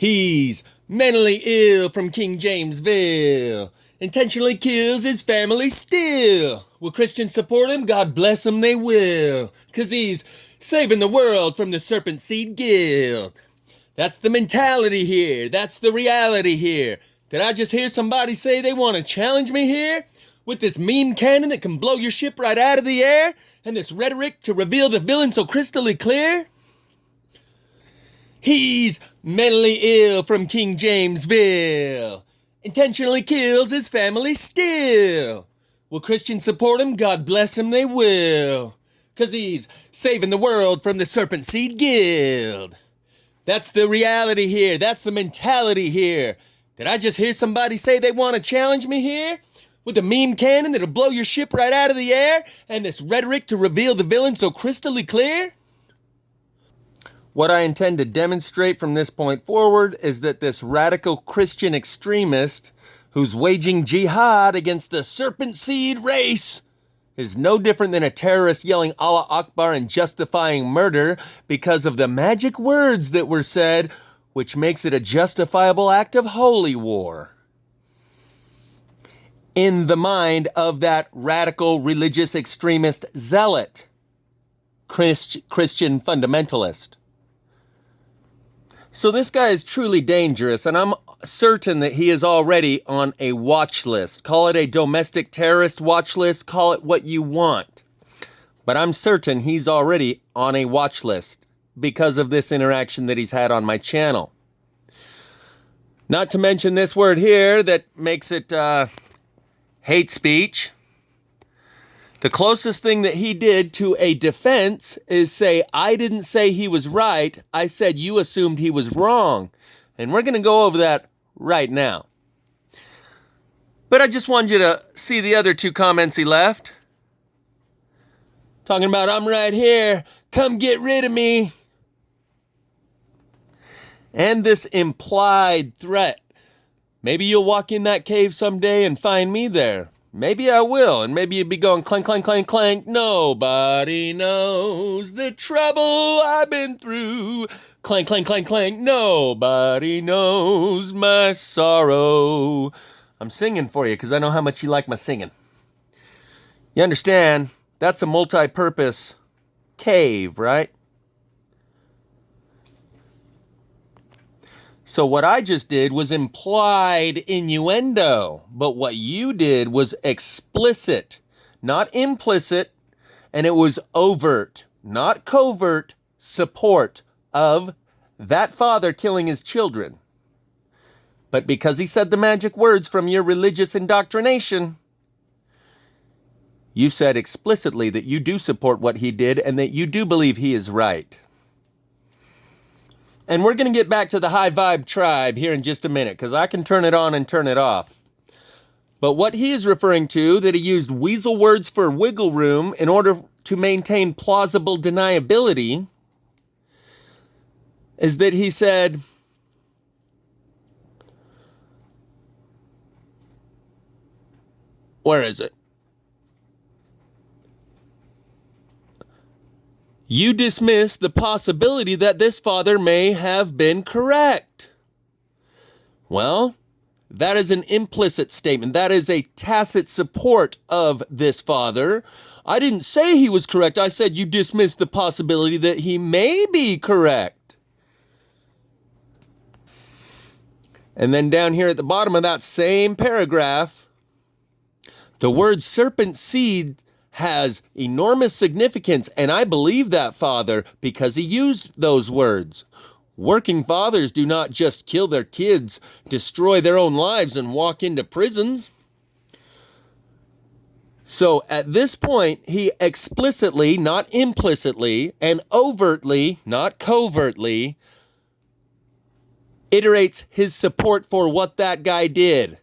He's mentally ill from King Jamesville. Intentionally kills his family still. Will Christians support him? God bless him, they will. 'Cause he's saving the world from the serpent seed guild. That's the mentality here. That's the reality here. Did I just hear somebody say they want to challenge me here? With this meme cannon that can blow your ship right out of the air? And this rhetoric to reveal the villain so crystally clear? He's mentally ill from King Jamesville. Intentionally kills his family still. Will Christians support him? God bless him, they will. 'Cause he's saving the world from the serpent seed guild. That's the reality here. That's the mentality here. Did I just hear somebody say they want to challenge me here? With a meme cannon that'll blow your ship right out of the air? And this rhetoric to reveal the villain so crystally clear? What I intend to demonstrate from this point forward is that this radical Christian extremist who's waging jihad against the serpent seed race is no different than a terrorist yelling Allah Akbar and justifying murder because of the magic words that were said, which makes it a justifiable act of holy war. In the mind of that radical religious extremist zealot, Christian fundamentalist. So this guy is truly dangerous, and I'm certain that he is already on a watch list. Call it a domestic terrorist watch list, call it what you want. But I'm certain he's already on a watch list because of this interaction that he's had on my channel. Not to mention this word here that makes it hate speech. The closest thing that he did to a defense is say, I didn't say he was right. I said you assumed he was wrong. And we're going to go over that right now. But I just wanted you to see the other two comments he left. Talking about, I'm right here. Come get rid of me. And this implied threat. Maybe you'll walk in that cave someday and find me there. Maybe I will, and maybe you'd be going clank, clank, clank, clank. Nobody knows the trouble I've been through. Clank, clank, clank, clank. Nobody knows my sorrow. I'm singing for you because I know how much you like my singing. You understand? That's a multi-purpose cave, right? So what I just did was implied innuendo, but what you did was explicit, not implicit, and it was overt, not covert, support of that father killing his children. But because he said the magic words from your religious indoctrination, you said explicitly that you do support what he did and that you do believe he is right. And we're going to get back to the high vibe tribe here in just a minute, because I can turn it on and turn it off. But what he is referring to, that he used weasel words for wiggle room in order to maintain plausible deniability, is that he said, where is it? You dismiss the possibility that this father may have been correct. Well, that is an implicit statement. That is a tacit support of this father. I didn't say he was correct. I said you dismiss the possibility that he may be correct. And then down here at the bottom of that same paragraph, the word serpent seed has enormous significance, and I believe that father because he used those words. Working fathers do not just kill their kids, destroy their own lives, and walk into prisons. So at this point, he explicitly, not implicitly, and overtly, not covertly, iterates his support for what that guy did.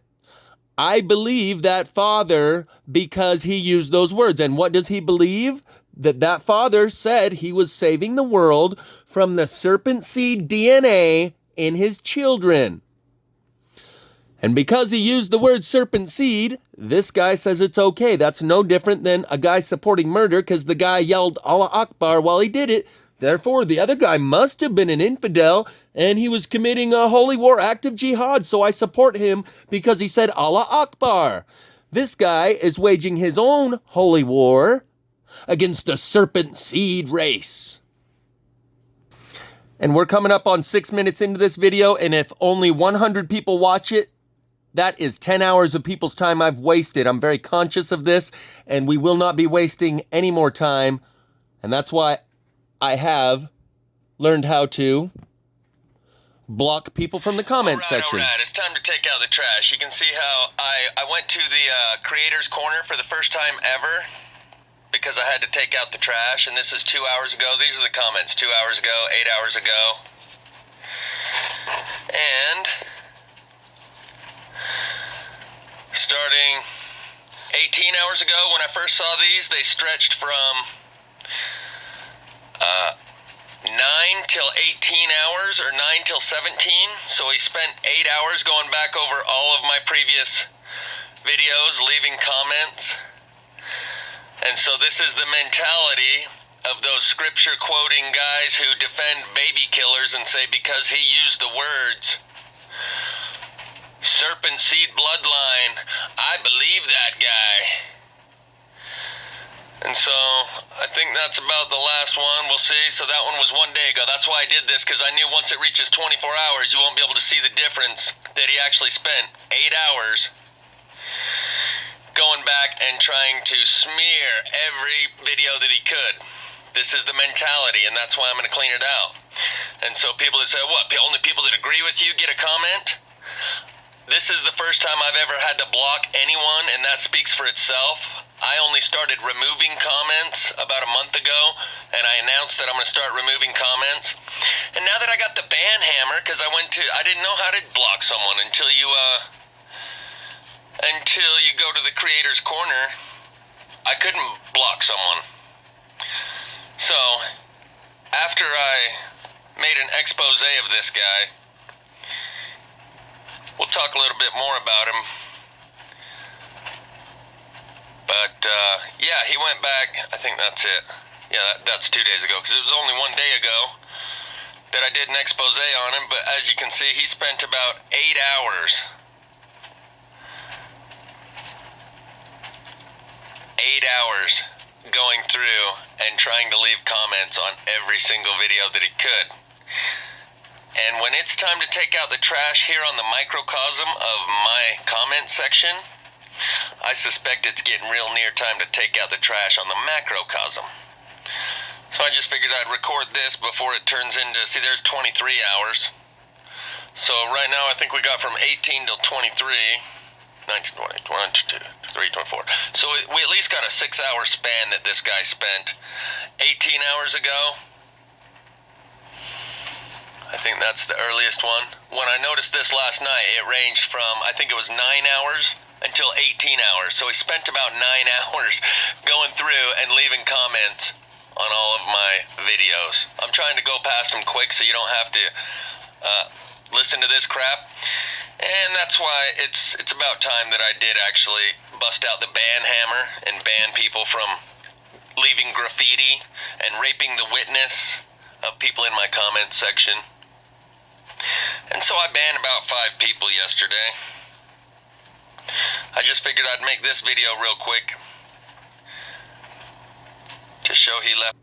I believe that father because he used those words. And what does he believe? That father said he was saving the world from the serpent seed DNA in his children. And because he used the word serpent seed, this guy says it's okay. That's no different than a guy supporting murder because the guy yelled Allah Akbar while he did it. Therefore, the other guy must have been an infidel, and he was committing a holy war act of jihad, so I support him because he said Allah Akbar. This guy is waging his own holy war against the serpent seed race. And we're coming up on 6 minutes into this video, and if only 100 people watch it, that is 10 hours of people's time I've wasted. I'm very conscious of this, and we will not be wasting any more time, and that's why I have learned how to block people from the comment section. All right, it's time to take out the trash. You can see how I went to the creator's corner for the first time ever because I had to take out the trash, and this is 2 hours ago. These are the comments 2 hours ago, 8 hours ago. And starting 18 hours ago when I first saw these, they stretched from 9 till 18 hours or 9 till 17. So he spent 8 hours going back over all of my previous videos, leaving comments. And so this is the mentality of those scripture quoting guys who defend baby killers and say because he used the words serpent seed bloodline, I believe that guy. And so I think that's about the last one. We'll see. So that one was 1 day ago. That's why I did this, because I knew once it reaches 24 hours, you won't be able to see the difference that he actually spent 8 hours going back and trying to smear every video that he could. This is the mentality, and that's why I'm going to clean it out. And so people that say, what, only people that agree with you get a comment? This is the first time I've ever had to block anyone, and that speaks for itself. I only started removing comments about a month ago, and I announced that I'm going to start removing comments. And now that I got the ban hammer, because I didn't know how to block someone until you go to the creator's corner. I couldn't block someone. So, after I made an expose of this guy, we'll talk a little bit more about him. But, yeah, he went back. I think that's it. Yeah, that's 2 days ago, because it was only 1 day ago that I did an expose on him. But as you can see, he spent about 8 hours. 8 hours going through and trying to leave comments on every single video that he could. And when it's time to take out the trash here on the microcosm of my comment section, I suspect it's getting real near time to take out the trash on the macrocosm. So I just figured I'd record this before it turns into, see, there's 23 hours. So right now I think we got from 18 till 23, 19, 20, 21, 22, 23, 24. So we at least got a 6 hour span that this guy spent 18 hours ago. I think that's the earliest one. When I noticed this last night, it ranged from, I think it was 9 hours until 18 hours. So he spent about 9 hours going through and leaving comments on all of my videos. I'm trying to go past them quick so you don't have to listen to this crap. And that's why it's about time that I did actually bust out the ban hammer and ban people from leaving graffiti and raping the witness of people in my comment section. And so I banned about 5 people yesterday. I just figured I'd make this video real quick to show he left.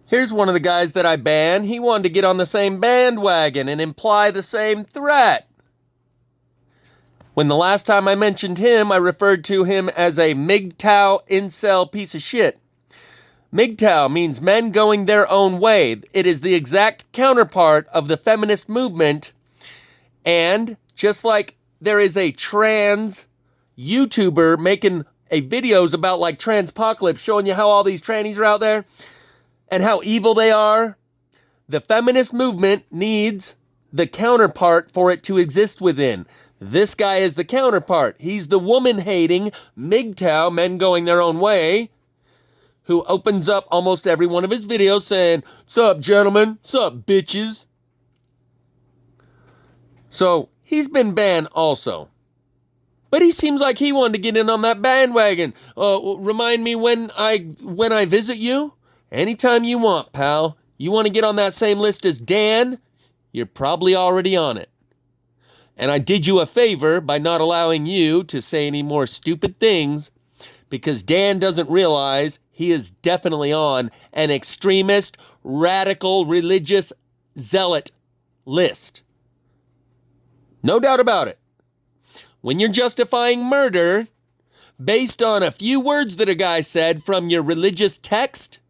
Here's one of the guys that I banned. He wanted to get on the same bandwagon and imply the same threat. When the last time I mentioned him, I referred to him as a MGTOW incel piece of shit. MGTOW means men going their own way. It is the exact counterpart of the feminist movement. And just like there is a trans YouTuber making videos about like transpocalypse, showing you how all these trannies are out there and how evil they are, the feminist movement needs the counterpart for it to exist within. This guy is the counterpart. He's the woman-hating MGTOW, men going their own way, who opens up almost every one of his videos saying, "Sup, gentlemen? Sup, bitches?" So he's been banned also. But he seems like he wanted to get in on that bandwagon. Remind me when I visit you? Anytime you want, pal. You want to get on that same list as Dan? You're probably already on it. And I did you a favor by not allowing you to say any more stupid things, because Dan doesn't realize he is definitely on an extremist, radical, religious zealot list. No doubt about it. When you're justifying murder based on a few words that a guy said from your religious text,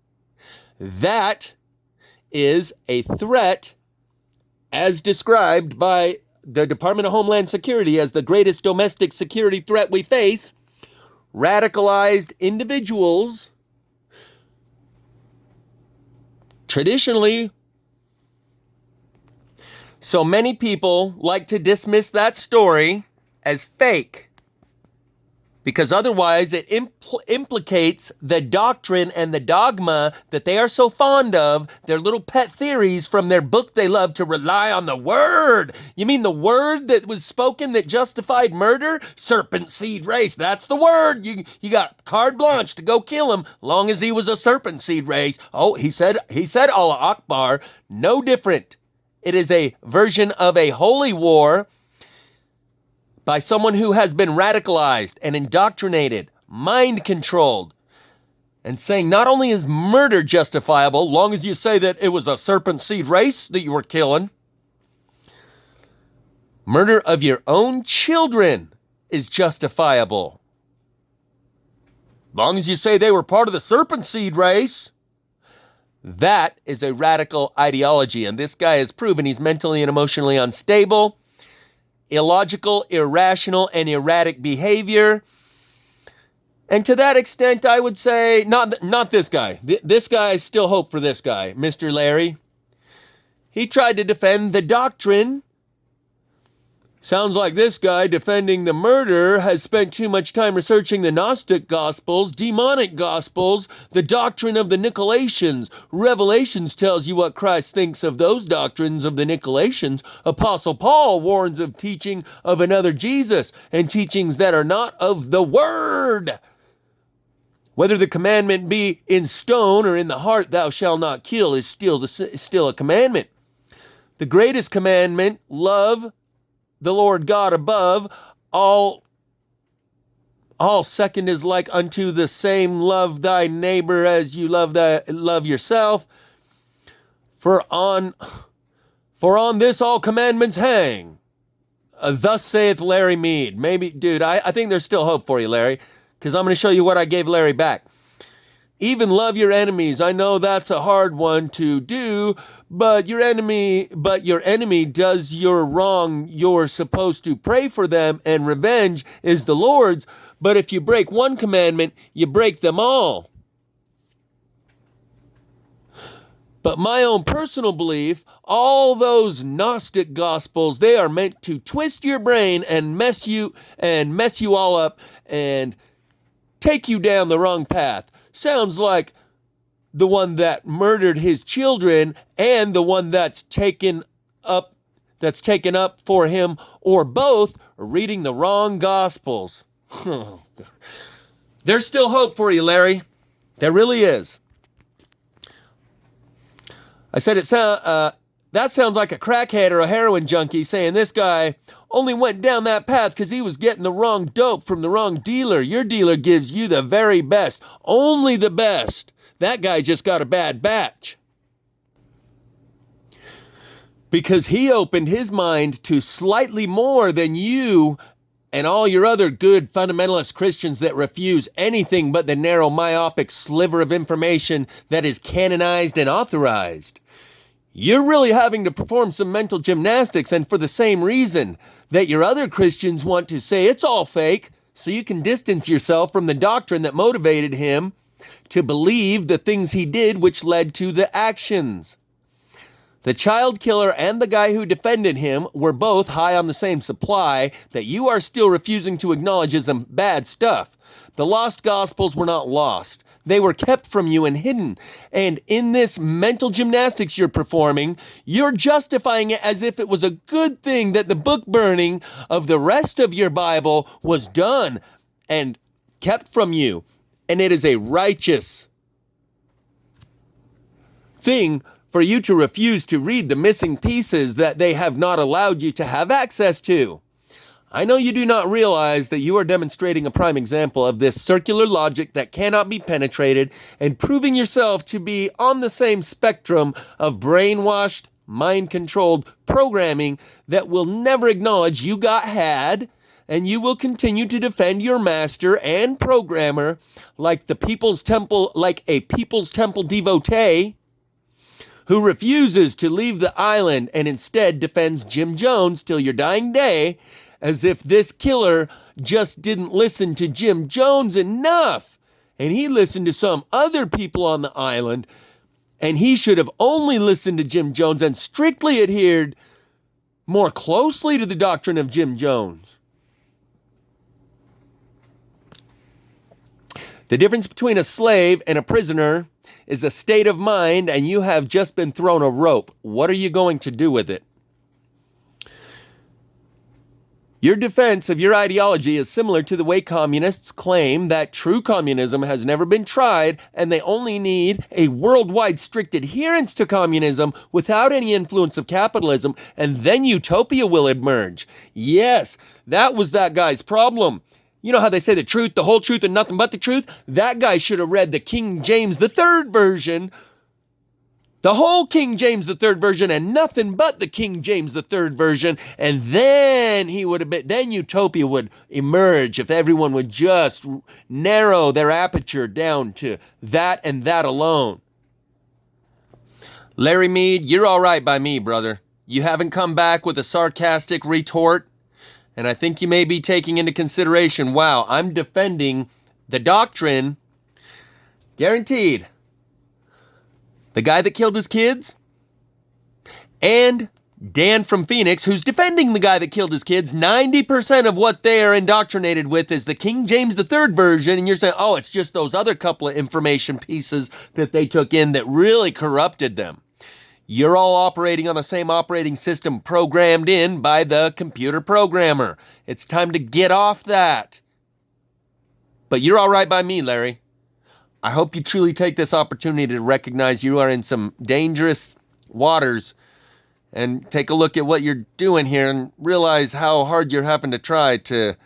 that is a threat as described by the Department of Homeland Security as the greatest domestic security threat we face. Radicalized individuals traditionally, so many people like to dismiss that story as fake, because otherwise it implicates the doctrine and the dogma that they are so fond of, their little pet theories from their book they love to rely on the word. You mean the word that was spoken that justified murder? Serpent seed race, that's the word. You got carte blanche to go kill him, long as he was a serpent seed race. Oh, he said Allah Akbar. No different. It is a version of a holy war by someone who has been radicalized and indoctrinated, mind controlled, and saying not only is murder justifiable, long as you say that it was a serpent seed race that you were killing, murder of your own children is justifiable. Long as you say they were part of the serpent seed race. That is a radical ideology, and this guy has proven he's mentally and emotionally unstable, illogical, irrational, and erratic behavior. And to that extent, I would say, not this guy. This guy, still hope for this guy, Mr. Larry. He tried to defend the doctrine. Sounds like this guy defending the murder has spent too much time researching the Gnostic Gospels, demonic Gospels, the doctrine of the Nicolaitans. Revelations tells you what Christ thinks of those doctrines of the Nicolaitans. Apostle Paul warns of teaching of another Jesus and teachings that are not of the Word. Whether the commandment be in stone or in the heart, thou shalt not kill, is still a commandment. The greatest commandment, love the Lord God above, all second is like unto the same, love thy neighbor as you love yourself. For on this all commandments hang. Thus saith Larry Mead. Maybe, dude, I think there's still hope for you, Larry, because I'm going to show you what I gave Larry back. Even love your enemies. I know that's a hard one to do, but your enemy does your wrong. You're supposed to pray for them, and revenge is the Lord's. But if you break one commandment, you break them all. But my own personal belief, all those Gnostic Gospels, they are meant to twist your brain and mess you all up and take you down the wrong path. Sounds like the one that murdered his children and the one that's taken up for him, or both, are reading the wrong Gospels. There's still hope for you, Larry. There really is. I said that sounds like a crackhead or a heroin junkie saying this guy only went down that path because he was getting the wrong dope from the wrong dealer. Your dealer gives you the very best, only the best. That guy just got a bad batch. Because he opened his mind to slightly more than you and all your other good fundamentalist Christians that refuse anything but the narrow, myopic sliver of information that is canonized and authorized. You're really having to perform some mental gymnastics, and for the same reason that your other Christians want to say it's all fake, so you can distance yourself from the doctrine that motivated him to believe the things he did, which led to the actions. The child killer and the guy who defended him were both high on the same supply that you are still refusing to acknowledge as some bad stuff. The lost Gospels were not lost. They were kept from you and hidden. And in this mental gymnastics you're performing, you're justifying it as if it was a good thing that the book burning of the rest of your Bible was done and kept from you. And it is a righteous thing for you to refuse to read the missing pieces that they have not allowed you to have access to. I know you do not realize that you are demonstrating a prime example of this circular logic that cannot be penetrated and proving yourself to be on the same spectrum of brainwashed, mind-controlled programming that will never acknowledge you got had, and you will continue to defend your master and programmer like a People's Temple devotee who refuses to leave the island and instead defends Jim Jones till your dying day, as if this killer just didn't listen to Jim Jones enough, and he listened to some other people on the island, and he should have only listened to Jim Jones and strictly adhered more closely to the doctrine of Jim Jones. The difference between a slave and a prisoner is a state of mind, and you have just been thrown a rope. What are you going to do with it? Your defense of your ideology is similar to the way communists claim that true communism has never been tried and they only need a worldwide strict adherence to communism without any influence of capitalism, and then utopia will emerge. Yes, that was that guy's problem. You know how they say the truth, the whole truth, and nothing but the truth? That guy should have read the King James III version, the whole King James III version, and nothing but the King James III version, and then then utopia would emerge if everyone would just narrow their aperture down to that and that alone. Larry Mead, you're all right by me, brother. You haven't come back with a sarcastic retort, and I think you may be taking into consideration, wow, I'm defending the doctrine, guaranteed. The guy that killed his kids, and Dan from Phoenix, who's defending the guy that killed his kids. 90% of what they are indoctrinated with is the King James III version, and you're saying, oh, it's just those other couple of information pieces that they took in that really corrupted them. You're all operating on the same operating system programmed in by the computer programmer. It's time to get off that. But you're all right by me, Larry. I hope you truly take this opportunity to recognize you are in some dangerous waters and take a look at what you're doing here and realize how hard you're having to try to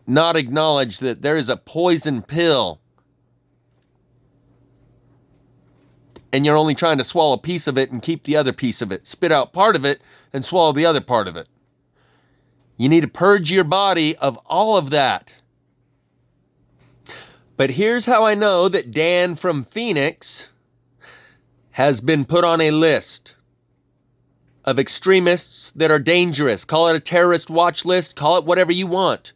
not acknowledge that there is a poison pill and you're only trying to swallow a piece of it and keep the other piece of it. Spit out part of it and swallow the other part of it. You need to purge your body of all of that. But here's how I know that Dan from Phoenix has been put on a list of extremists that are dangerous. Call it a terrorist watch list. Call it whatever you want.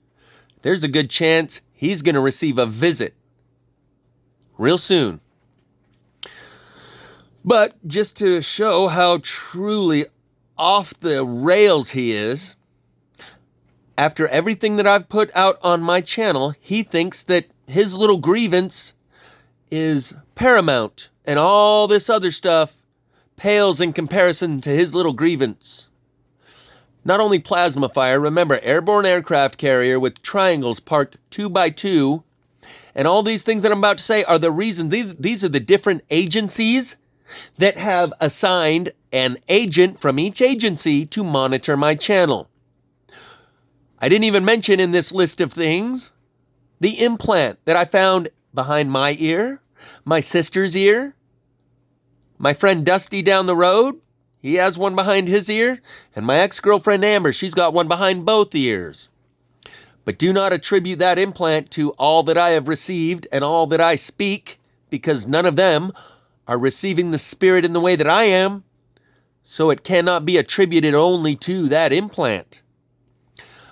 There's a good chance he's going to receive a visit real soon. But just to show how truly off the rails he is, after everything that I've put out on my channel, he thinks that his little grievance is paramount and all this other stuff pales in comparison to his little grievance. Not only plasma fire, remember, airborne aircraft carrier with triangles parked 2 by 2, and all these things that I'm about to say are the reason. These are the different agencies that have assigned an agent from each agency to monitor my channel. I didn't even mention in this list of things the implant that I found behind my ear, my sister's ear, my friend Dusty down the road, he has one behind his ear, and my ex-girlfriend Amber, she's got one behind both ears. But do not attribute that implant to all that I have received and all that I speak, because none of them are receiving the Spirit in the way that I am, so it cannot be attributed only to that implant.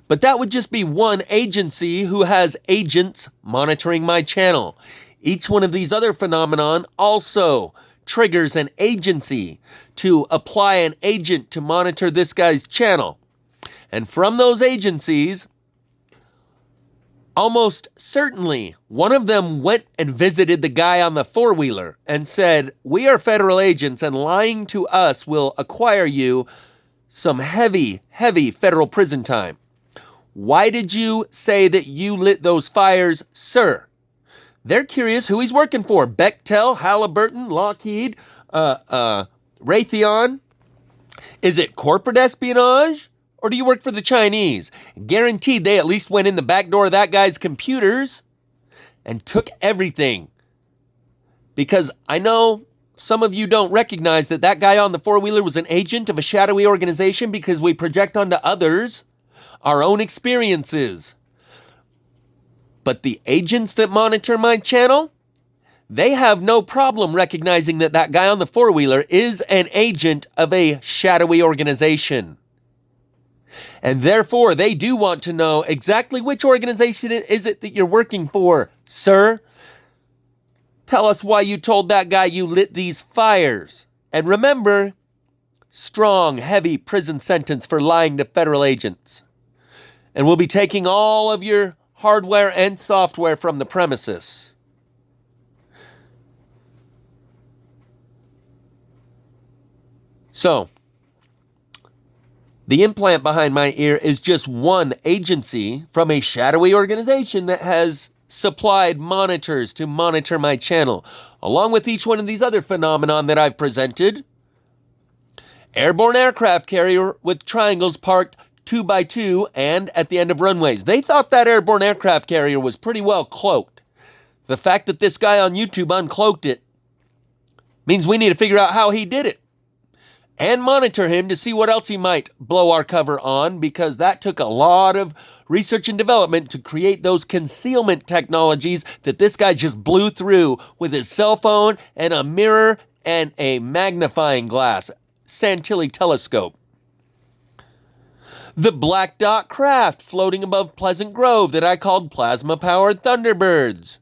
But that would just be one agency who has agents monitoring my channel. Each one of these other phenomenon also triggers an agency to apply an agent to monitor this guy's channel. And from those agencies, almost certainly one of them went and visited the guy on the four-wheeler and said, we are federal agents and lying to us will acquire you some heavy, heavy federal prison time. Why did you say that you lit those fires, sir? They're curious who he's working for. Bechtel, Halliburton, Lockheed, Raytheon? Is it corporate espionage? Or do you work for the Chinese? Guaranteed they at least went in the back door of that guy's computers and took everything. Because I know some of you don't recognize that that guy on the four-wheeler was an agent of a shadowy organization because we project onto others our own experiences. But the agents that monitor my channel, they have no problem recognizing that that guy on the four-wheeler is an agent of a shadowy organization. And therefore, they do want to know exactly which organization is it that you're working for, sir. Tell us why you told that guy you lit these fires. And remember, strong, heavy prison sentence for lying to federal agents. And we'll be taking all of your hardware and software from the premises. So, the implant behind my ear is just one agency from a shadowy organization that has supplied monitors to monitor my channel, along with each one of these other phenomenon that I've presented. Airborne aircraft carrier with triangles parked 2 by 2 and at the end of runways. They thought that airborne aircraft carrier was pretty well cloaked. The fact that this guy on YouTube uncloaked it means we need to figure out how he did it and monitor him to see what else he might blow our cover on, because that took a lot of research and development to create those concealment technologies that this guy just blew through with his cell phone and a mirror and a magnifying glass, Santilli telescope. The black dot craft floating above Pleasant Grove that I called plasma-powered Thunderbirds.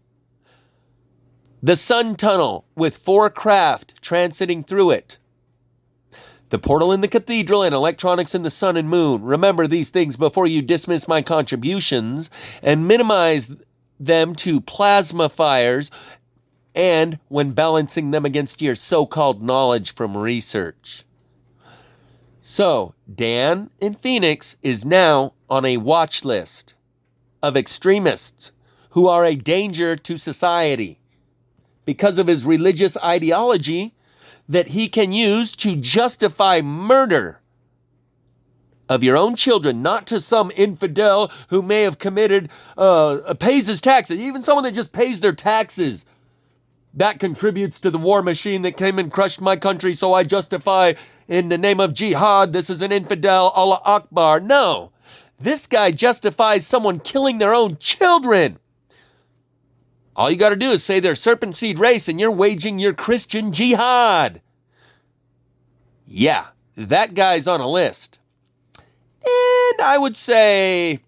The sun tunnel with 4 craft transiting through it. The portal in the cathedral and electronics in the sun and moon. Remember these things before you dismiss my contributions and minimize them to plasma fires and when balancing them against your so-called knowledge from research. So, Dan in Phoenix is now on a watch list of extremists who are a danger to society because of his religious ideology that he can use to justify murder of your own children, not to some infidel who may have committed, pays his taxes, even someone that just pays their taxes. That contributes to the war machine that came and crushed my country, so I justify in the name of jihad, this is an infidel, Allah Akbar. No, this guy justifies someone killing their own children. All you got to do is say they're serpent seed race and you're waging your Christian jihad. Yeah, that guy's on a list. And I would say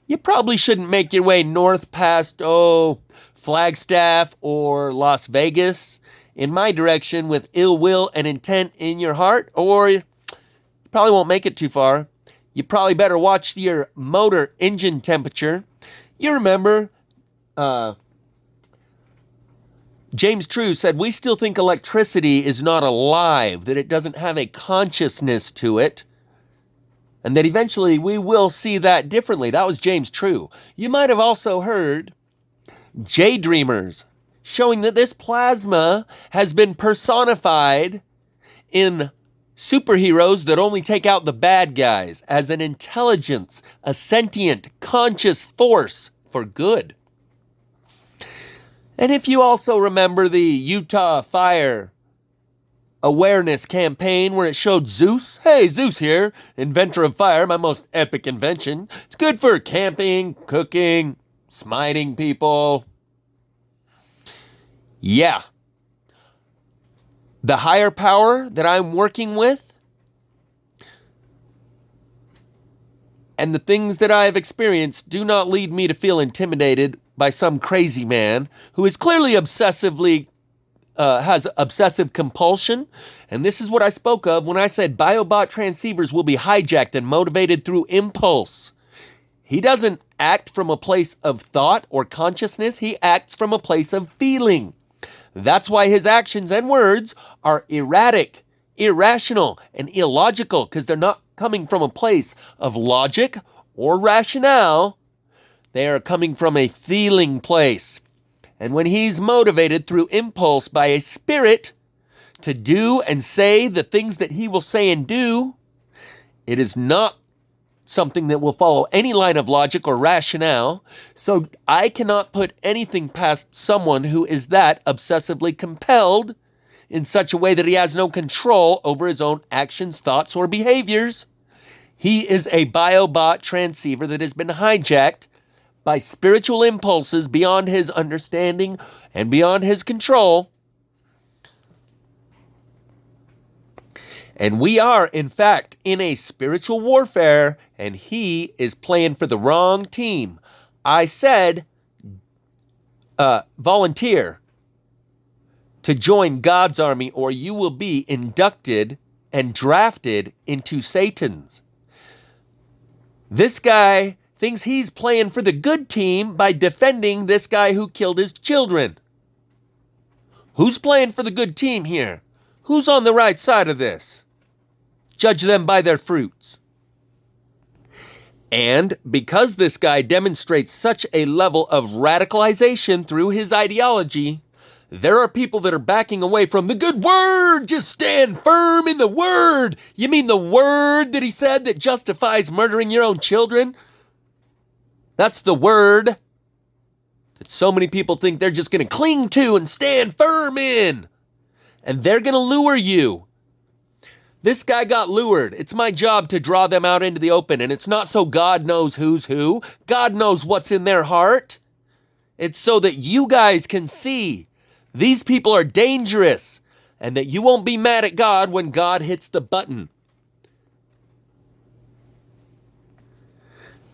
you probably shouldn't make your way north past, Flagstaff or Las Vegas in my direction with ill will and intent in your heart, or you probably won't make it too far. You probably better watch your motor engine temperature. You remember, James True said, we still think electricity is not alive, that it doesn't have a consciousness to it, and that eventually we will see that differently. That was James True. You might have also heard J-Dreamers showing that this plasma has been personified in superheroes that only take out the bad guys as an intelligence, a sentient, conscious force for good. And if you also remember the Utah Fire Awareness campaign where it showed Zeus, hey, Zeus here, inventor of fire, my most epic invention. It's good for camping, cooking, smiting people. Yeah. The higher power that I'm working with and the things that I have experienced do not lead me to feel intimidated by some crazy man who is clearly obsessively, has obsessive compulsion. And this is what I spoke of when I said biobot transceivers will be hijacked and motivated through impulse. He doesn't act from a place of thought or consciousness. He acts from a place of feeling. That's why his actions and words are erratic, irrational, and illogical, because they're not coming from a place of logic or rationale. They are coming from a feeling place. And when he's motivated through impulse by a spirit to do and say the things that he will say and do, it is not something that will follow any line of logic or rationale. So I cannot put anything past someone who is that obsessively compelled in such a way that he has no control over his own actions, thoughts, or behaviors. He is a biobot transceiver that has been hijacked by spiritual impulses beyond his understanding and beyond his control. And we are, in fact, in a spiritual warfare, and he is playing for the wrong team. I said, volunteer to join God's army, or you will be inducted and drafted into Satan's. This guy thinks he's playing for the good team by defending this guy who killed his children. Who's playing for the good team here? Who's on the right side of this? Judge them by their fruits. And because this guy demonstrates such a level of radicalization through his ideology, there are people that are backing away from the good word. Just stand firm in the word. You mean the word that he said that justifies murdering your own children? That's the word that so many people think they're just going to cling to and stand firm in. And they're going to lure you. This guy got lured. It's my job to draw them out into the open. And it's not so God knows who's who. God knows what's in their heart. It's so that you guys can see these people are dangerous and that you won't be mad at God when God hits the button.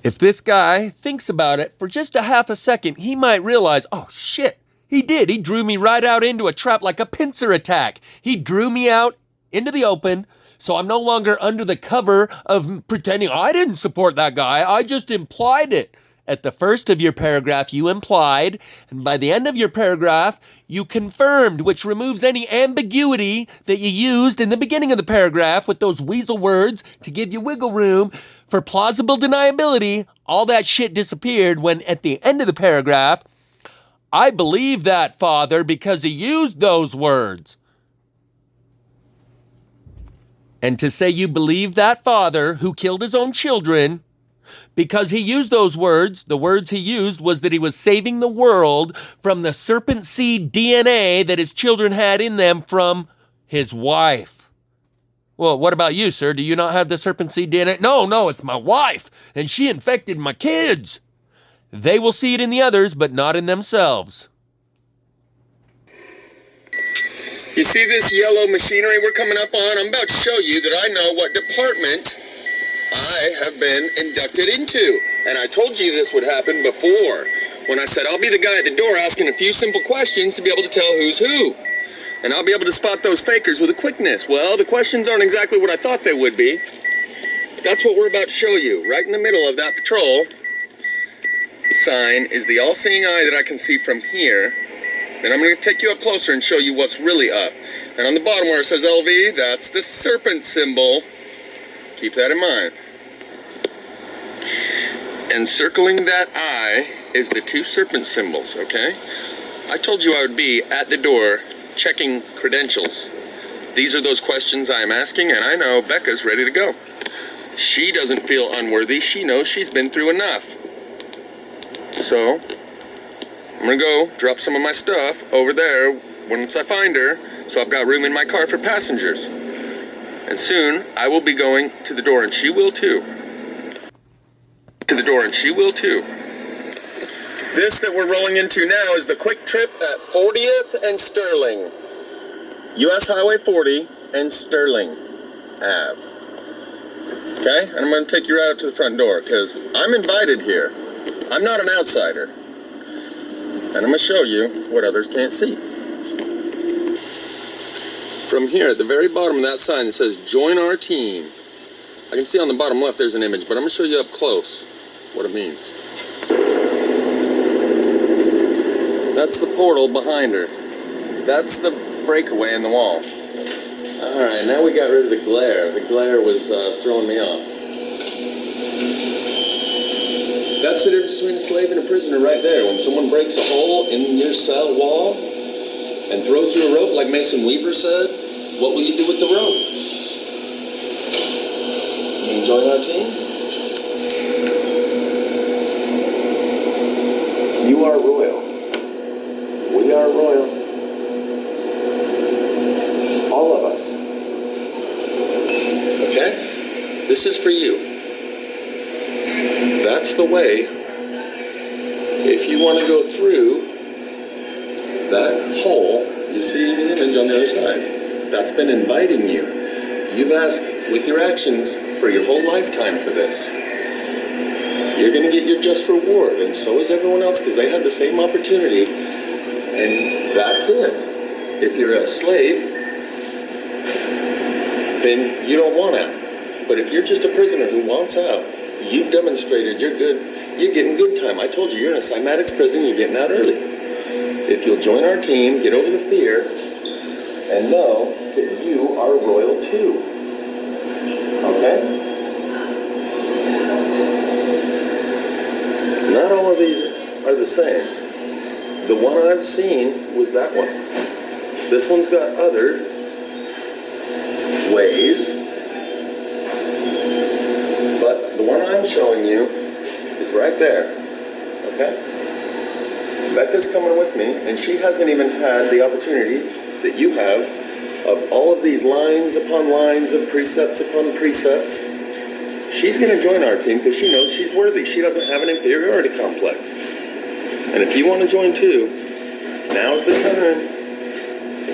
If this guy thinks about it for just a half a second, he might realize, oh shit, he did. He drew me right out into a trap like a pincer attack. He drew me out into the open, so I'm no longer under the cover of pretending I didn't support that guy. I just implied it. At the first of your paragraph, you implied, and by the end of your paragraph, you confirmed, which removes any ambiguity that you used in the beginning of the paragraph with those weasel words to give you wiggle room for plausible deniability. All that shit disappeared when at the end of the paragraph, I believe that, Father, because he used those words. And to say you believe that Father who killed his own children because he used those words, the words he used was that he was saving the world from the serpent seed DNA that his children had in them from his wife. Well, what about you, sir? Do you not have the serpent seed DNA? No, it's my wife, and she infected my kids. They will see it in the others, but not in themselves. You see this yellow machinery we're coming up on? I'm about to show you that I know what department I have been inducted into. And I told you this would happen before, when I said I'll be the guy at the door asking a few simple questions to be able to tell who's who. And I'll be able to spot those fakers with a quickness. Well, the questions aren't exactly what I thought they would be. But that's what we're about to show you. Right in the middle of that patrol sign is the all-seeing eye that I can see from here. Then I'm going to take you up closer and show you what's really up. And on the bottom where it says LV, that's the serpent symbol. Keep that in mind. And circling that eye is the two serpent symbols, okay? I told you I would be at the door checking credentials. These are those questions I am asking, and I know Becca's ready to go. She doesn't feel unworthy. She knows she's been through enough. So I'm gonna go drop some of my stuff over there once I find her, so I've got room in my car for passengers. And soon I will be going to the door, and she will too. This that we're rolling into now is the quick trip at 40th and Sterling. US Highway 40 and Sterling Ave. Okay? And I'm going to take you right up to the front door because I'm invited here. I'm not an outsider. And I'm going to show you what others can't see. From here, at the very bottom of that sign that says, join our team. I can see on the bottom left there's an image, but I'm going to show you up close what it means. That's the portal behind her. That's the breakaway in the wall. Alright, now we got rid of the glare. The glare was throwing me off. That's the difference between a slave and a prisoner right there. When someone breaks a hole in your cell wall and throws you a rope, like Mason Weaver said, what will you do with the rope? You join our team? You are royal. We are royal. All of us. Okay? This is for you. That's the way. If you want to go through that hole, you see the image on the other side. That's been inviting you. You've asked with your actions for your whole lifetime for this. You're going to get your just reward, and so is everyone else, because they had the same opportunity, and that's it. If you're a slave, then you don't want out. But if you're just a prisoner who wants out, you've demonstrated you're good. You're getting good time. I told you, you're in a cymatics prison, you're getting out early. If you'll join our team, get over the fear, and know that you are royal too. Okay? Not all of these are the same. The one I've seen was that one. This one's got other ways, but the one I'm showing you is right there. Okay? Becca's coming with me, and she hasn't even had the opportunity that you have of all of these lines upon lines of precepts upon precepts. She's going to join our team because she knows she's worthy. She doesn't have an inferiority complex. And if you want to join too, now's the time.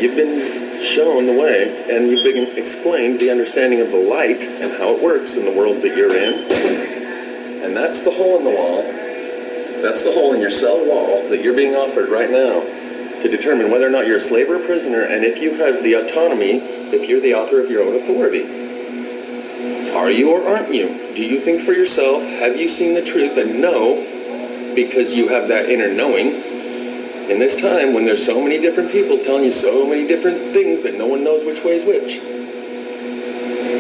You've been shown the way, and you've been explained the understanding of the light and how it works in the world that you're in. And that's the hole in the wall. That's the hole in your cell wall that you're being offered right now to determine whether or not you're a slave or a prisoner, and if you have the autonomy, if you're the author of your own authority. Are you or aren't you? Do you think for yourself? Have you seen the truth? And know, because you have that inner knowing, in this time when there's so many different people telling you so many different things that no one knows which way is which.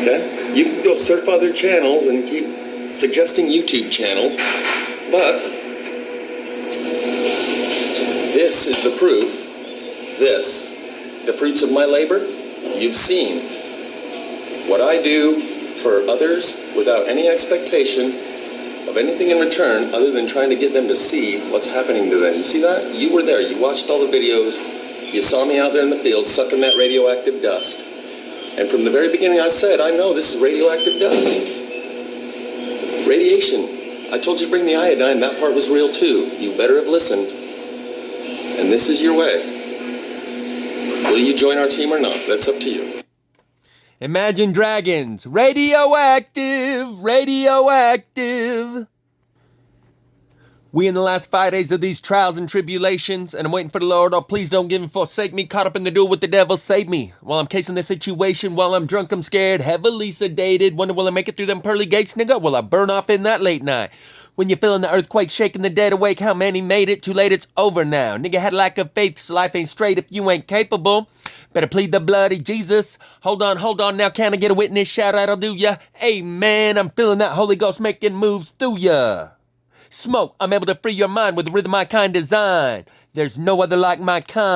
Okay? You can go surf other channels and keep suggesting YouTube channels, but this is the proof. This, the fruits of my labor, you've seen. What I do for others without any expectation of anything in return other than trying to get them to see what's happening to them. You see that? You were there. You watched all the videos. You saw me out there in the field sucking that radioactive dust. And from the very beginning I said, I know this is radioactive dust. Radiation. I told you to bring the iodine. That part was real too. You better have listened. And this is your way. Will you join our team or not? That's up to you. Imagine Dragons. Radioactive. Radioactive. We in the last 5 days of these trials and tribulations, and I'm waiting for the Lord. Oh, please don't give and forsake me. Caught up in the duel with the devil, save me. While I'm casing the situation, while I'm drunk, I'm scared, heavily sedated. Wonder will I make it through them pearly gates, nigga? Will I burn off in that late night? When you're feeling the earthquake shaking the dead awake, how many made it? Too late, it's over now. Nigga had lack of faith, so life ain't straight if you ain't capable. Better plead the bloody Jesus. Hold on, now can I get a witness? Shout out, I'll do ya. Amen, I'm feeling that Holy Ghost making moves through ya. Smoke, I'm able to free your mind with the rhythm I kind design. There's no other like my kind.